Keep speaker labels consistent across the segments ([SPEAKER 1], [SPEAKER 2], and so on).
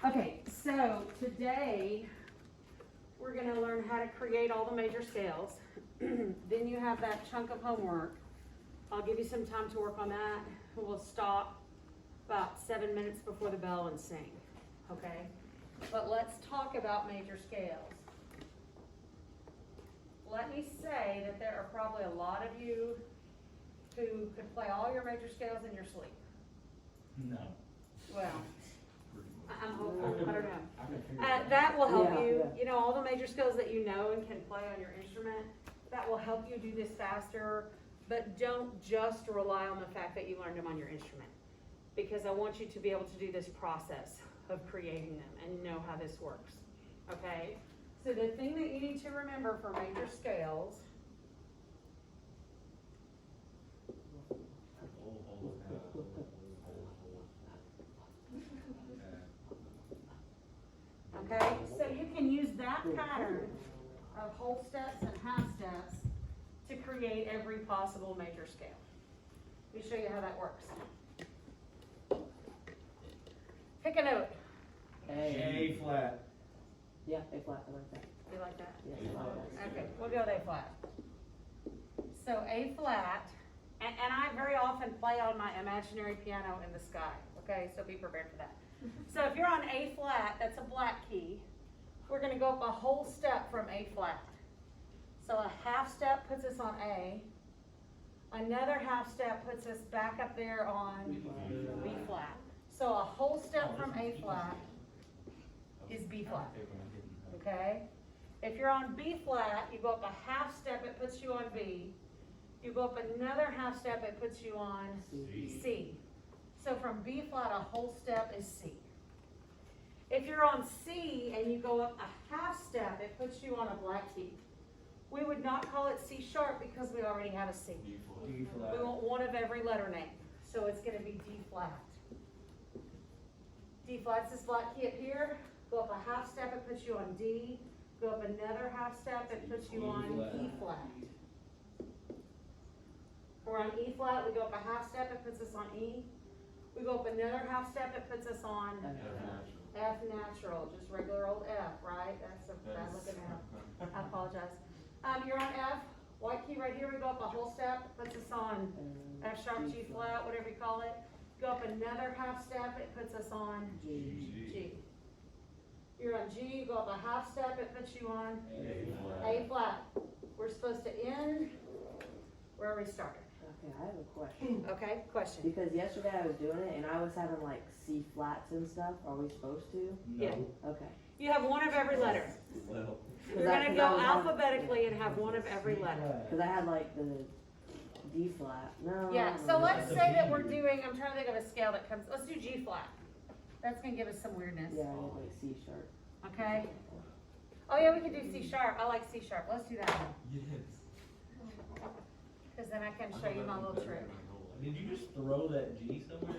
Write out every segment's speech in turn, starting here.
[SPEAKER 1] Okay, so today we're going to learn how to create all the major scales. Then you have that chunk of homework. I'll give you some time to work on that. We'll stop about 7 minutes before the bell and sing, okay? But let's talk about major scales. Let me say that there are probably a lot of you who could play all your major scales in your sleep.
[SPEAKER 2] No.
[SPEAKER 1] Well, I'm hopeful, I don't know. That will help you, you know, all the major scales that you know and can play on your instrument, that will help you do this faster, but don't just rely on the fact that you learned them on your instrument. Because I want you to be able to do this process of creating them and know how this works, okay? So the thing that you need to remember for major scales, okay? So you can use that pattern of whole steps and half steps to create every possible major scale. Let me show you how that works. Pick a note.
[SPEAKER 2] A flat.
[SPEAKER 3] Yeah, A flat, I like that.
[SPEAKER 1] You like that?
[SPEAKER 3] Yes, I like that.
[SPEAKER 1] Okay, we'll go with A flat. So A flat, and I very often play on my imaginary piano in the sky, okay? So be prepared for that. So if you're on A flat, that's a black key. We're gonna go up a whole step from A flat. So a half step puts us on A. Another half step puts us back up there on B flat. So a whole step from A flat is B flat, okay? If you're on B flat, you go up a half step, it puts you on B. You go up another half step, it puts you on C. So from B flat, a whole step is C. If you're on C and you go up a half step, it puts you on a black key. We would not call it C sharp because we already have a C.
[SPEAKER 2] D flat.
[SPEAKER 1] We want one of every letter name. So it's gonna be D flat. D flat's this black key up here. Go up a half step, it puts you on D. Go up another half step, it puts you on E flat. We're on E flat, we go up a half step, it puts us on E. We go up another half step, it puts us on F natural, just regular old F, right? That's a bad looking F. I apologize. You're on F, white key right here, we go up a whole step, it puts us on F sharp, G flat, whatever you call it. Go up another half step, it puts us on G. You're on G, you go up a half step, it puts you on A flat. We're supposed to end where we started.
[SPEAKER 3] Okay, I have a question.
[SPEAKER 1] Okay, question.
[SPEAKER 3] Because yesterday I was doing it and I was having like C flats and stuff. Are we supposed to?
[SPEAKER 1] Yeah.
[SPEAKER 3] Okay.
[SPEAKER 1] You have one of every letter.
[SPEAKER 2] Well.
[SPEAKER 1] You're gonna go alphabetically and have one of every letter.
[SPEAKER 3] Because I had like the D flat. No.
[SPEAKER 1] Yeah, so let's say that we're doing, I'm trying to think of a scale that comes, let's do G flat. That's gonna give us some weirdness,
[SPEAKER 3] Yeah, I had like C sharp.
[SPEAKER 1] okay? Oh yeah, we could do C sharp. I like C sharp. Let's do that one.
[SPEAKER 2] Yes.
[SPEAKER 1] Cause then I can show you my little trick.
[SPEAKER 2] Did you just throw that G somewhere?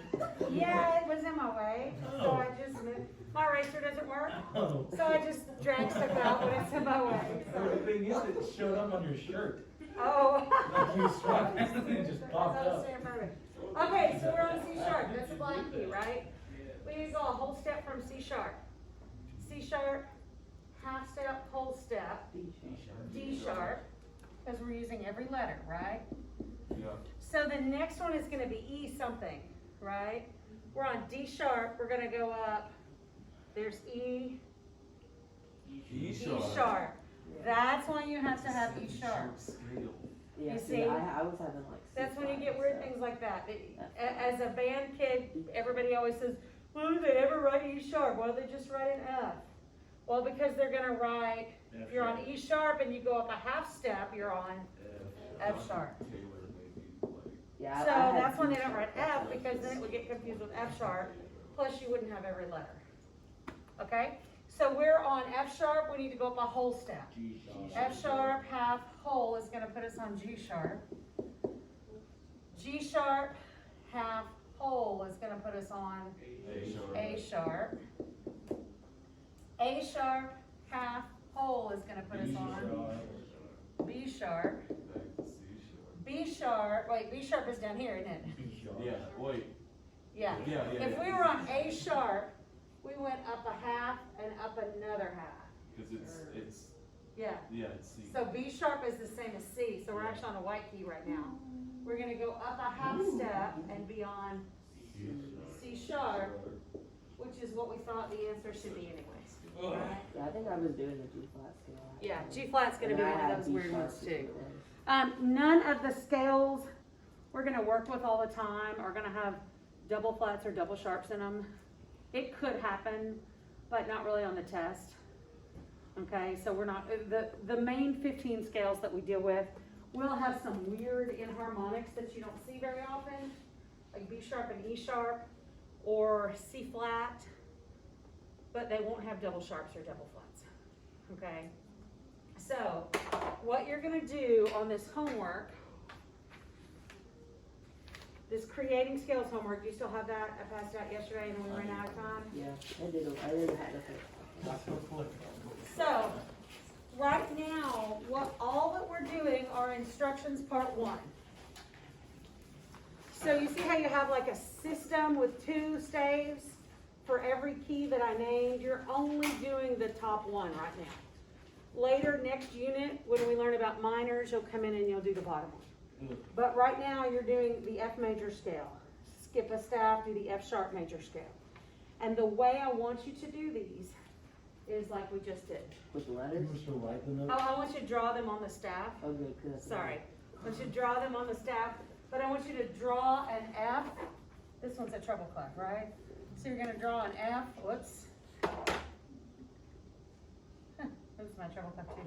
[SPEAKER 1] Yeah, it was in my way, so I just moved. My eraser doesn't work,
[SPEAKER 2] Oh.
[SPEAKER 1] so I just drag stuff out when it's in my way.
[SPEAKER 2] The
[SPEAKER 1] So.
[SPEAKER 2] thing is, it showed up on your shirt.
[SPEAKER 1] Oh.
[SPEAKER 2] Like you struck and it just popped up.
[SPEAKER 1] Okay, so we're on C sharp. That's a black key, right? We need to go a whole step from C sharp. C sharp, half step, whole step, D sharp, because we're using every letter, right?
[SPEAKER 2] Yeah.
[SPEAKER 1] So the next one is gonna be E something, right? We're on D sharp, we're gonna go up, there's E, E sharp. That's when you have to have E sharp.
[SPEAKER 3] Yeah,
[SPEAKER 1] You
[SPEAKER 3] see,
[SPEAKER 1] see?
[SPEAKER 3] I was having like C
[SPEAKER 1] That's when you
[SPEAKER 3] flat
[SPEAKER 1] get
[SPEAKER 3] and
[SPEAKER 1] weird
[SPEAKER 3] stuff.
[SPEAKER 1] things like that. As a band kid, everybody always says, well, do they ever write E sharp? Why don't they just write an F? Well, because they're gonna write, if you're on E sharp and you go up a half step, you're on F sharp.
[SPEAKER 3] Yeah,
[SPEAKER 1] So
[SPEAKER 3] I had
[SPEAKER 1] that's when
[SPEAKER 3] D
[SPEAKER 1] they don't write
[SPEAKER 3] sharp.
[SPEAKER 1] F, because then it would get confused with F sharp, plus you wouldn't have every letter. Okay? So we're on F sharp, we need to go up a whole step. F sharp, half, whole is gonna put us on G sharp. G sharp, half, whole is gonna put us on A sharp. A sharp, half, whole is gonna put us on B sharp. B sharp, wait, B sharp is down here, isn't it?
[SPEAKER 4] Yeah, wait.
[SPEAKER 1] Yeah.
[SPEAKER 4] Yeah.
[SPEAKER 1] If we were on A sharp, we went up a half and up another half.
[SPEAKER 4] Cause it's,
[SPEAKER 1] Yeah.
[SPEAKER 4] it's C.
[SPEAKER 1] So B sharp is the same as C, so we're actually on a white key right now. We're gonna go up a half step and be on C sharp, which is what we thought the answer should be anyways. Right?
[SPEAKER 3] Yeah, I think I was doing the G flat scale.
[SPEAKER 1] Yeah, G flat's gonna
[SPEAKER 3] And
[SPEAKER 1] be
[SPEAKER 3] I
[SPEAKER 1] one
[SPEAKER 3] had
[SPEAKER 1] of those
[SPEAKER 3] B
[SPEAKER 1] weird
[SPEAKER 3] sharp
[SPEAKER 1] ones
[SPEAKER 3] to
[SPEAKER 1] too.
[SPEAKER 3] put in.
[SPEAKER 1] None of the scales we're gonna work with all the time are gonna have double flats or double sharps in them. It could happen, but not really on the test. Okay, so we're not, the main 15 scales that we deal with will have some weird inharmonics that you don't see very often, like B sharp and E sharp, or C flat, but they won't have double sharps or double flats, okay? So, what you're gonna do on this homework, this creating scales homework, you still have that? I passed it out yesterday and then we ran out of time.
[SPEAKER 3] Yeah, I didn't have to fix.
[SPEAKER 2] That's so quick.
[SPEAKER 1] So, right now, all that we're doing are instructions part 1. So you see how you have like a system with 2 staves for every key that I named? You're only doing the top 1 right now. Later, next unit, when we learn about minors, you'll come in and you'll do the bottom one. But right now, you're doing the F major scale. Skip a staff, do the F sharp major scale. And the way I want you to do these is like we just did.
[SPEAKER 3] With
[SPEAKER 2] You
[SPEAKER 3] letters?
[SPEAKER 2] were still write the
[SPEAKER 1] Oh,
[SPEAKER 2] notes?
[SPEAKER 1] I want you to draw them on the staff.
[SPEAKER 3] Oh, good, cause that's.
[SPEAKER 1] Sorry. I want you to draw them on the staff, but I want you to draw an F. This one's a treble clef, right? So you're gonna draw an F, whoops. This is my treble clef too.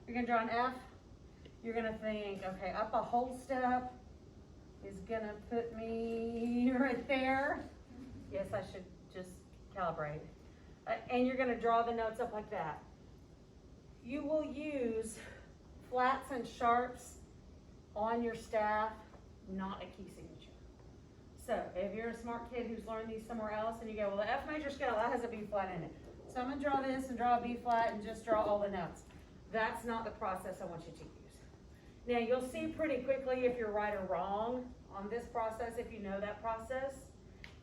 [SPEAKER 1] You're gonna draw an F. You're gonna think, okay, up a whole step is gonna put me right there. Yes, I should just calibrate. And you're gonna draw the notes up like that. You will use flats and sharps on your staff, not a key signature. So if you're a smart kid who's learned these somewhere else and you go, well, the F major scale, that has a B flat in it. So I'm gonna draw this and draw a B flat and just draw all the notes. That's not the process I want you to use. Now you'll see pretty quickly if you're right or wrong on this process, if you know that process,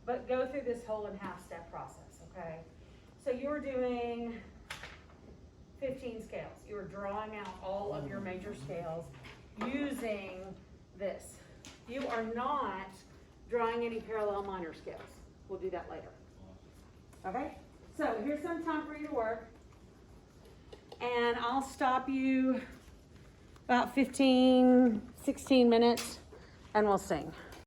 [SPEAKER 1] but go through this whole and half step process, okay? So you're doing 15 scales. You're drawing out all of your major scales using this. You are not drawing any parallel minor scales. We'll do that later. Okay? So here's some time for you to work. And I'll stop you about 15, 16 minutes and we'll sing.